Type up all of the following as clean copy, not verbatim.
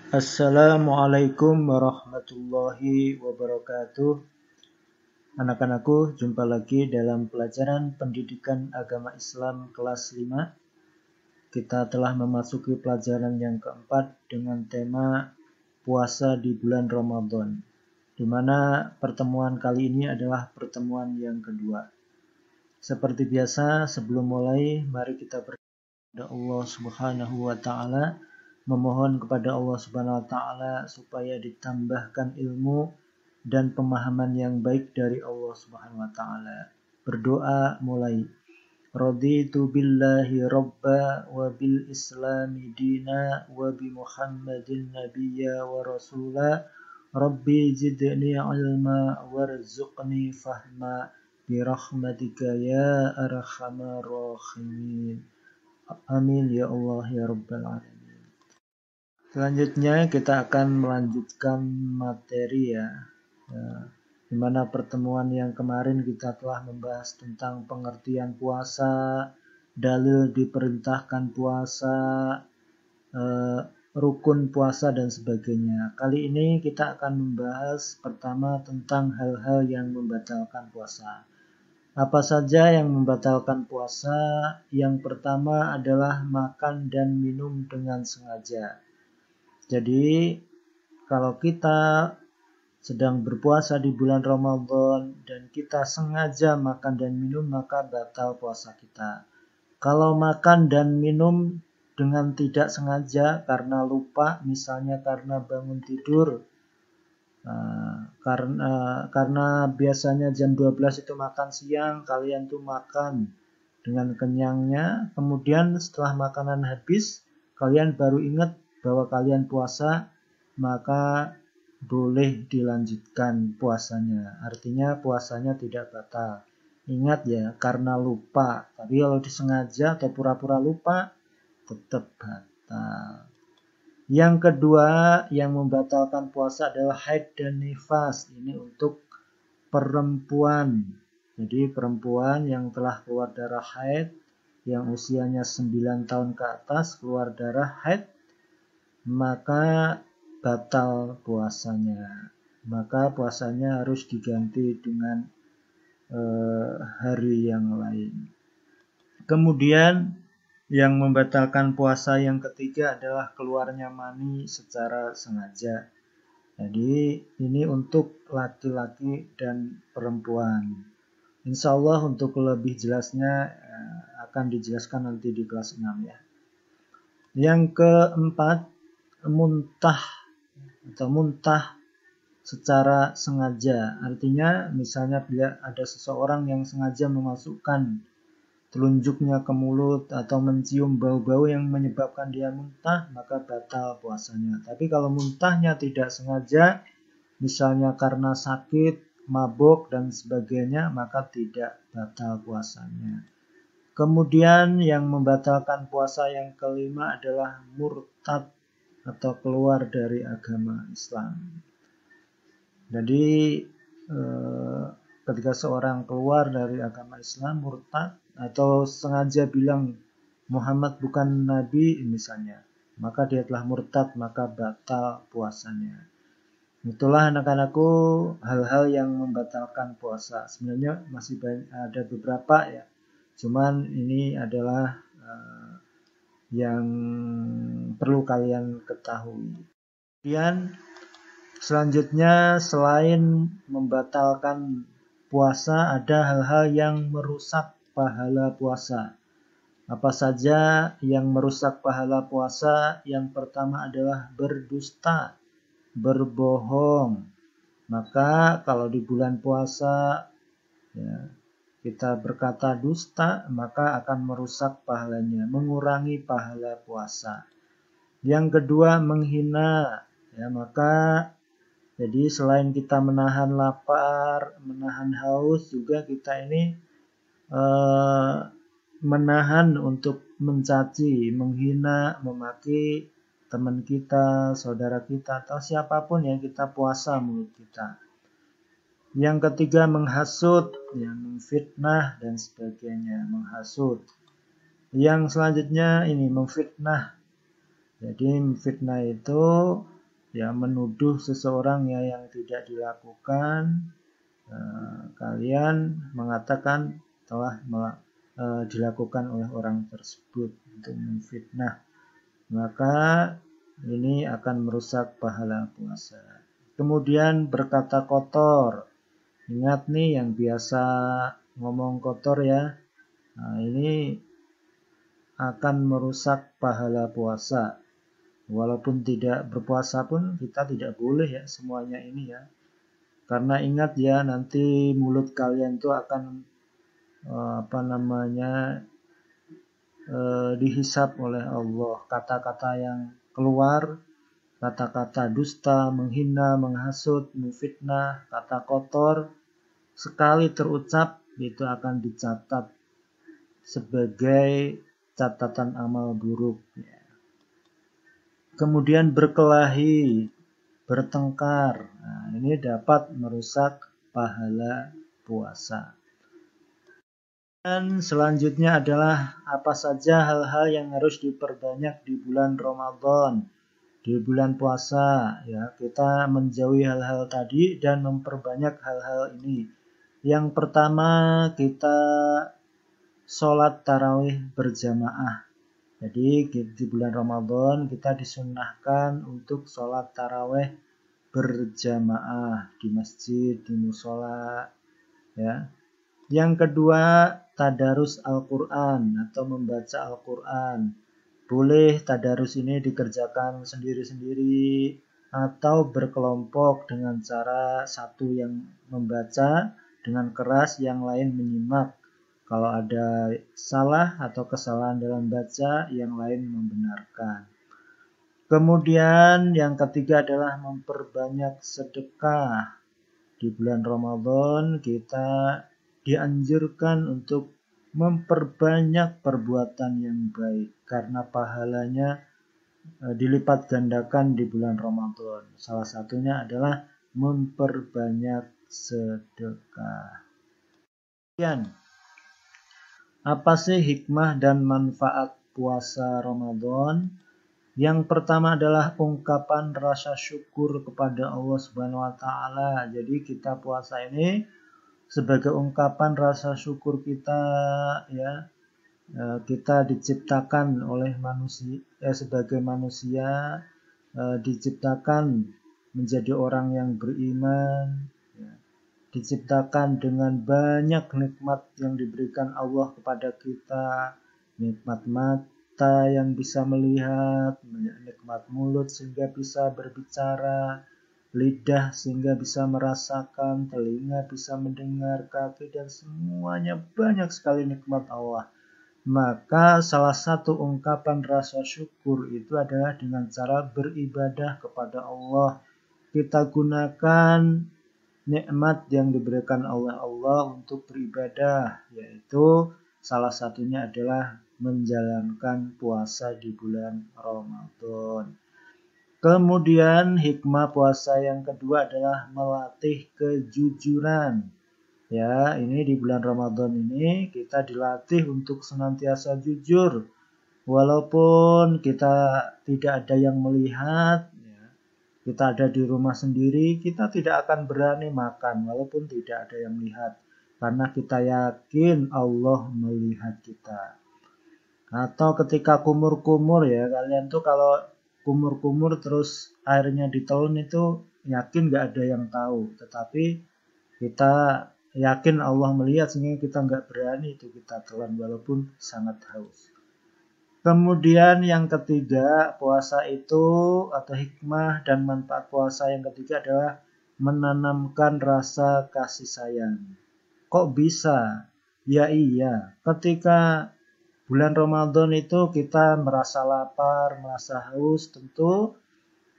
Assalamualaikum warahmatullahi wabarakatuh. Anak-anakku, jumpa lagi dalam pelajaran pendidikan agama Islam kelas 5. Kita telah memasuki pelajaran yang keempat dengan tema puasa di bulan Ramadan, di mana pertemuan kali ini adalah pertemuan yang kedua. Seperti biasa, sebelum mulai, mari kita berdoa kepada Allah Subhanahu wa Ta'ala, memohon kepada Allah Subhanahu wa Ta'ala supaya ditambahkan ilmu dan pemahaman yang baik dari Allah Subhanahu wa Ta'ala. Berdoa mulai. Raditu billahi rabba wa bil islami dina wa bi Muhammadin nabiyya wa rasula. Rabbi zidni ilma warzuqni fahma bi rahmatika ya arhamar rahimin. Amin ya Allah ya Rabbal Alamin. Selanjutnya kita akan melanjutkan materi di mana pertemuan yang kemarin kita telah membahas tentang pengertian puasa, dalil diperintahkan puasa, rukun puasa dan sebagainya. Kali ini kita akan membahas pertama tentang hal-hal yang membatalkan puasa. Apa saja yang membatalkan puasa? Yang pertama adalah makan dan minum dengan sengaja. Jadi, kalau kita sedang berpuasa di bulan Ramadan dan kita sengaja makan dan minum, maka batal puasa kita. Kalau makan dan minum dengan tidak sengaja karena lupa, misalnya karena bangun tidur, karena biasanya jam 12 itu makan siang, kalian tuh makan dengan kenyangnya, kemudian setelah makanan habis kalian baru ingat bahwa kalian puasa, maka boleh dilanjutkan puasanya. Artinya puasanya tidak batal. Ingat ya, karena lupa. Tapi kalau disengaja atau pura-pura lupa, tetap batal. Yang kedua yang membatalkan puasa adalah haid dan nifas. Ini untuk perempuan. Jadi perempuan yang telah keluar darah haid, yang usianya 9 tahun ke atas keluar darah haid, maka batal puasanya. Maka puasanya harus diganti dengan hari yang lain. Kemudian yang membatalkan puasa yang ketiga adalah keluarnya mani secara sengaja. Jadi ini untuk laki-laki dan perempuan. Insya Allah untuk lebih jelasnya akan dijelaskan nanti di kelas 6 ya. Yang keempat, muntah secara sengaja. Artinya misalnya bila ada seseorang yang sengaja memasukkan telunjuknya ke mulut atau mencium bau-bau yang menyebabkan dia muntah, maka batal puasanya. Tapi kalau muntahnya tidak sengaja, misalnya karena sakit, mabuk dan sebagainya, maka tidak batal puasanya. Kemudian yang membatalkan puasa yang kelima adalah murtad atau keluar dari agama Islam. Jadi ketika seorang keluar dari agama Islam, murtad, atau sengaja bilang Muhammad bukan Nabi misalnya, maka dia telah murtad, maka batal puasanya. Itulah anak-anakku hal-hal yang membatalkan puasa. Sebenarnya masih ada beberapa ya, cuman ini adalah yang perlu kalian ketahui. Kemudian selanjutnya selain membatalkan puasa, ada hal-hal yang merusak pahala puasa. Apa saja yang merusak pahala puasa? Yang pertama adalah berdusta, berbohong. Maka kalau di bulan puasa ya, kita berkata dusta, maka akan merusak pahalanya, mengurangi pahala puasa. Yang kedua, menghina. Ya, maka jadi selain kita menahan lapar, menahan haus, juga kita ini menahan untuk mencaci, menghina, memaki teman kita, saudara kita, atau siapapun yang kita puasa mulut kita. Yang ketiga, menghasut, ya, memfitnah dan sebagainya, menghasut. Yang selanjutnya ini memfitnah. Jadi memfitnah itu ya menuduh seseorang ya yang tidak dilakukan, kalian mengatakan telah dilakukan oleh orang tersebut untuk memfitnah, maka ini akan merusak pahala puasa. Kemudian berkata kotor. Ingat nih yang biasa ngomong kotor ya. Nah, ini akan merusak pahala puasa. Walaupun tidak berpuasa pun kita tidak boleh ya semuanya ini ya. Karena ingat ya nanti mulut kalian itu akan dihisab oleh Allah. Kata-kata yang keluar, kata-kata dusta, menghina, menghasut, memfitnah, kata kotor, sekali terucap itu akan dicatat sebagai catatan amal buruk. Kemudian berkelahi, bertengkar, nah, ini dapat merusak pahala puasa. Dan selanjutnya adalah apa saja hal-hal yang harus diperbanyak di bulan Ramadan, di bulan puasa. Ya, kita menjauhi hal-hal tadi dan memperbanyak hal-hal ini. Yang pertama, kita sholat tarawih berjamaah. Jadi di bulan Ramadan kita disunnahkan untuk sholat tarawih berjamaah di masjid, di musola. Ya. Yang kedua, tadarus Al-Quran atau membaca Al-Quran. Boleh tadarus ini dikerjakan sendiri-sendiri atau berkelompok dengan cara satu yang membaca dengan keras, yang lain menyimak. Kalau ada salah atau kesalahan dalam baca, yang lain membenarkan. Kemudian yang ketiga adalah memperbanyak sedekah. Di bulan Ramadan kita dianjurkan untuk memperbanyak perbuatan yang baik karena pahalanya dilipat gandakan di bulan Ramadan. Salah satunya adalah memperbanyak sedekah. Kemudian, apa sih hikmah dan manfaat puasa Ramadan? Yang pertama adalah ungkapan rasa syukur kepada Allah Subhanahu wa taala. Jadi kita puasa ini sebagai ungkapan rasa syukur kita ya. Kita diciptakan oleh manusia sebagai manusia, diciptakan menjadi orang yang beriman, ya. Diciptakan dengan banyak nikmat yang diberikan Allah kepada kita, nikmat mata yang bisa melihat, nikmat mulut sehingga bisa berbicara, lidah sehingga bisa merasakan, telinga bisa mendengar, kaki, dan semuanya banyak sekali nikmat Allah. Maka salah satu ungkapan rasa syukur itu adalah dengan cara beribadah kepada Allah. Kita gunakan nikmat yang diberikan oleh Allah untuk beribadah, yaitu salah satunya adalah menjalankan puasa di bulan Ramadan. Kemudian hikmah puasa yang kedua adalah melatih kejujuran. Ya, ini di bulan Ramadan ini kita dilatih untuk senantiasa jujur. Walaupun kita tidak ada yang melihat, ya, kita ada di rumah sendiri, kita tidak akan berani makan walaupun tidak ada yang melihat. Karena kita yakin Allah melihat kita. Atau ketika kumur-kumur ya, kalian tuh kalau kumur-kumur terus airnya ditelan itu yakin gak ada yang tahu. Tetapi kita yakin Allah melihat sehingga kita nggak berani itu kita telan walaupun sangat haus. Kemudian yang ketiga, puasa itu atau hikmah dan manfaat puasa yang ketiga adalah menanamkan rasa kasih sayang. Kok bisa? Ya iya, ketika bulan Ramadan itu kita merasa lapar, merasa haus, tentu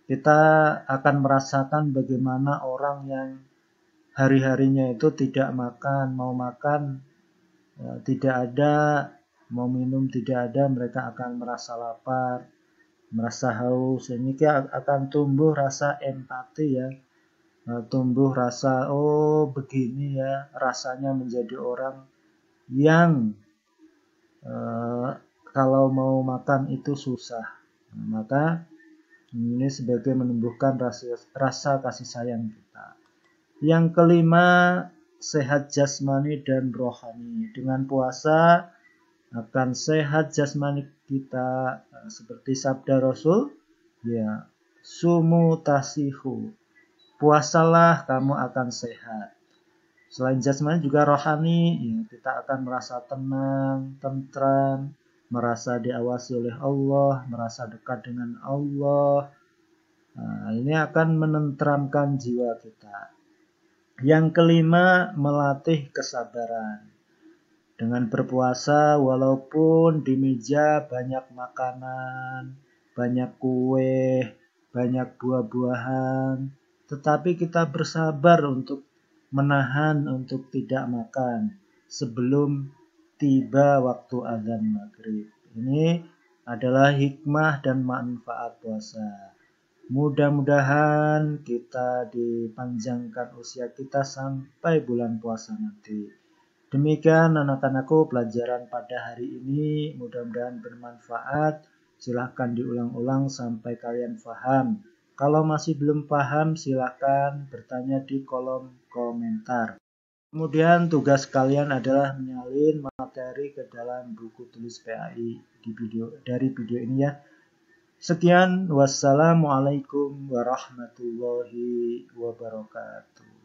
kita akan merasakan bagaimana orang yang hari-harinya itu tidak makan, mau makan tidak ada, mau minum tidak ada, mereka akan merasa lapar, merasa haus. Ini akan tumbuh rasa empati ya, tumbuh rasa oh begini ya rasanya menjadi orang yang kalau mau makan itu susah. Maka Ini sebagai menumbuhkan rasa kasih sayang kita. Yang kelima, sehat jasmani dan rohani. Dengan puasa akan sehat jasmani kita, seperti sabda Rasul, ya, sumu tasihu. Puasalah kamu akan sehat. Selain jasmani juga rohani, ya, kita akan merasa tenang, tentram, merasa diawasi oleh Allah, merasa dekat dengan Allah. Nah, ini akan menenteramkan jiwa kita. Yang kelima, melatih kesabaran. Dengan berpuasa, walaupun di meja banyak makanan, banyak kue, banyak buah-buahan, tetapi kita bersabar untuk menahan untuk tidak makan sebelum tiba waktu azan maghrib. Ini adalah hikmah dan manfaat puasa. Mudah-mudahan kita dipanjangkan usia kita sampai bulan puasa nanti. Demikian anak-anakku pelajaran pada hari ini, mudah-mudahan bermanfaat. Silahkan diulang-ulang sampai kalian paham. Kalau masih belum paham, silahkan bertanya di kolom komentar. Kemudian tugas kalian adalah menyalin materi ke dalam buku tulis PAI dari video ini ya. Sekian, wassalamualaikum warahmatullahi wabarakatuh.